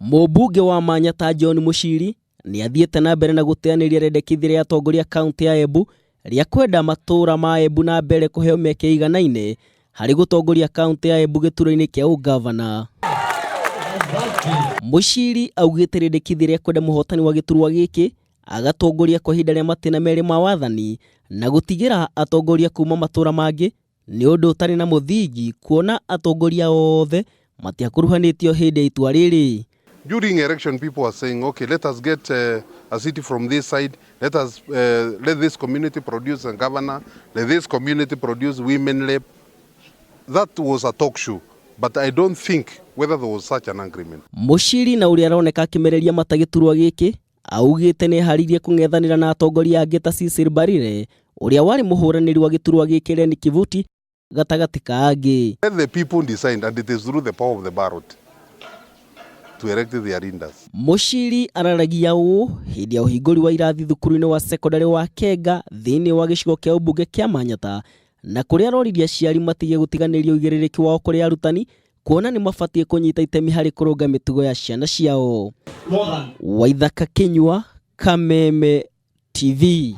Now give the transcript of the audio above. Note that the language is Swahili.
Mũmbunge wa Manyata John Muchiri ni athiĩte na mbere na gũteanĩria rendekithia rĩa atongoria kaunti ya Embu rĩa kwenda matũra ma Embu na mbere kũheo mĩeke iganaine harĩ gũtongoria kaunti ya Embu gĩturwa-inĩ kĩa ũgavana. Muchiri augĩte rendekithia rĩa kwenda mũhotani wa gĩturwa gĩkĩ agatongoria kwa ihinda rĩa matĩna merĩ ma wathani na gũtigĩra atongoria kuma matũra mangĩ nĩ ũndũ ũtarĩ na mũthingi, kuona atongoria othe matiakuruhanĩtio hĩndĩ ya itua rĩrĩ. During election, people are saying, okay, let us get a city from this side. Let this community produce a governor. Let this community produce women rep. That was a talk show, but I don't think whether there was such an agreement. Muchiri na ũrĩa aroneka akĩmereria mata gĩturwa gĩkĩ augĩte nĩ haririe kũng'ethanĩra na atongoria angĩ ta Cecil Mbarire ũrĩa warĩ mũhũranĩri wa gĩturwa gĩkĩ Len Kivuti gatagatĩ ka angĩ. Let the people decide, and it is through the power of the ballot to elect their leaders. Muchiri araragia ũũ hĩndĩ ya ũhingũri wa irathi thukuru-inĩ wa secondary wa Kenga thĩinĩ wa gĩcigo kĩa ũmbunge kĩa Manyata, na kũrĩa aroririe aciari matige gũtiganĩria ũigĩrĩrĩki wao kũrĩ arutani kuona nĩ mabatiĩ kũnyita itemi harĩ kũrũnga mĩtugo ya ciana ciao. Waithaka Kinyua, Kameme TV.